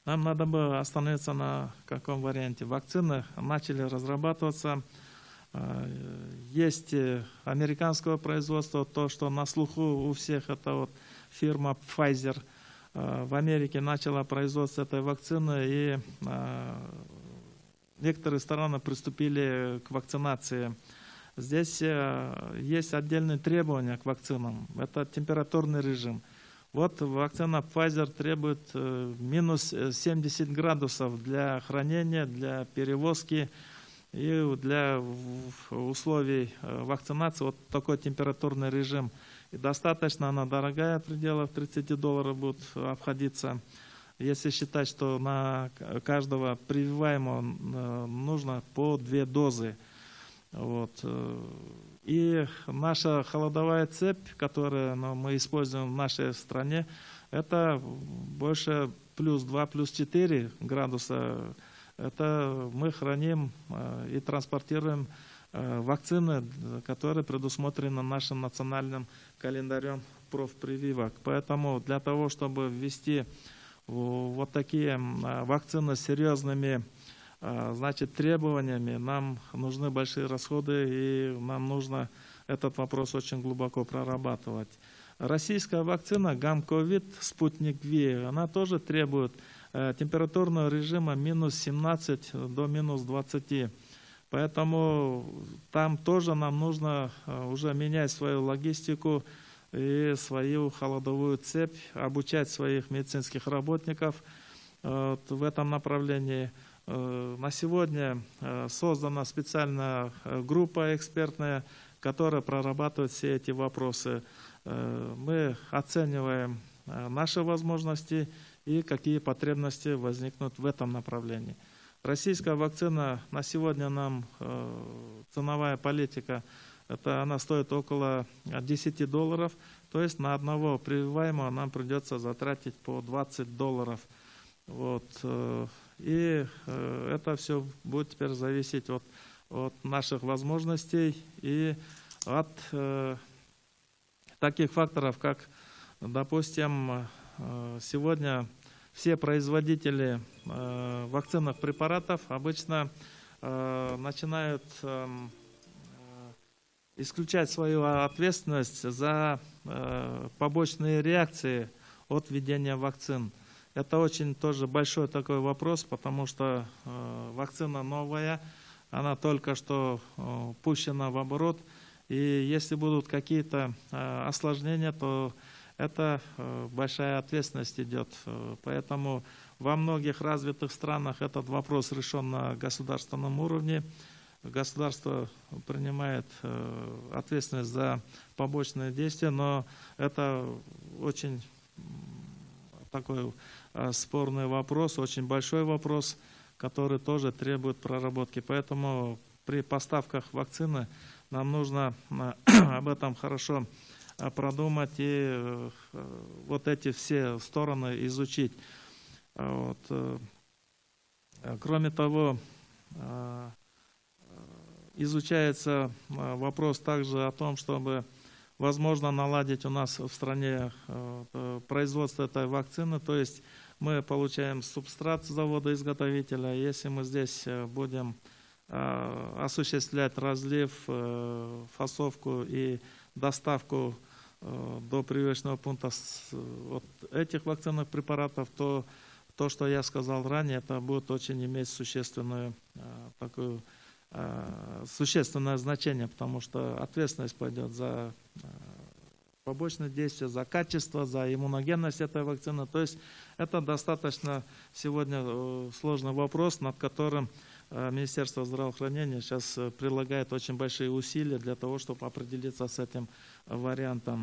Нам надо бы остановиться на каком варианте. Вакцины начали разрабатываться. Есть американского производства, то, что на слуху у всех, это вот фирма Pfizer. В Америке начала производство этой вакцины, и некоторые страны приступили к вакцинации. Здесь есть отдельные требования к вакцинам. Это температурный режим. Вот вакцина Pfizer требует минус 70 градусов для хранения, для перевозки и для условий вакцинации. Вот такой температурный режим. И достаточно она дорогая, в пределах $30 будет обходиться. Если считать, что на каждого прививаемого нужно по 2 дозы. Вот. И наша холодовая цепь, которую мы используем в нашей стране, это больше плюс 2, плюс 4 градуса. Это мы храним и транспортируем вакцины, которые предусмотрены нашим национальным календарем профпрививок. Поэтому для того, чтобы ввести вот такие вакцины с серьезными требованиями, нам нужны большие расходы, и нам нужно этот вопрос очень глубоко прорабатывать. Российская вакцина Гамковид, Спутник Ви, она тоже требует температурного режима минус 17 до минус 20. Поэтому там тоже нам нужно уже менять свою логистику и свою холодовую цепь, обучать своих медицинских работников в этом направлении. На сегодня создана специальная группа экспертная, которая прорабатывает все эти вопросы. Мы оцениваем наши возможности и какие потребности возникнут в этом направлении. Российская вакцина на сегодня нам ценовая политика, это она стоит около $10, то есть на одного прививаемого нам придется затратить по $20. Вот. И это все будет теперь зависеть от наших возможностей и от таких факторов, как, допустим, сегодня все производители вакцинных препаратов обычно начинают исключать свою ответственность за побочные реакции от введения вакцин. Это очень тоже большой такой вопрос, потому что вакцина новая, она только что пущена в оборот, и если будут какие-то осложнения, то это большая ответственность идет. Поэтому во многих развитых странах этот вопрос решен на государственном уровне. Государство принимает ответственность за побочные действия, но это очень такой спорный вопрос, очень большой вопрос, который тоже требует проработки. Поэтому при поставках вакцины нам нужно об этом хорошо продумать и вот эти все стороны изучить. Вот. Кроме того, изучается вопрос также о том, чтобы возможно наладить у нас в стране производство этой вакцины, то есть мы получаем субстрат с завода-изготовителя. Если мы здесь будем осуществлять разлив, фасовку и доставку до прививочного пункта вот этих вакцинных препаратов, то, что я сказал ранее, это будет очень иметь существенное значение, потому что ответственность пойдет за побочные действия, за качество, за иммуногенность этой вакцины. То есть это достаточно сегодня сложный вопрос, над которым Министерство здравоохранения сейчас прилагает очень большие усилия для того, чтобы определиться с этим вариантом.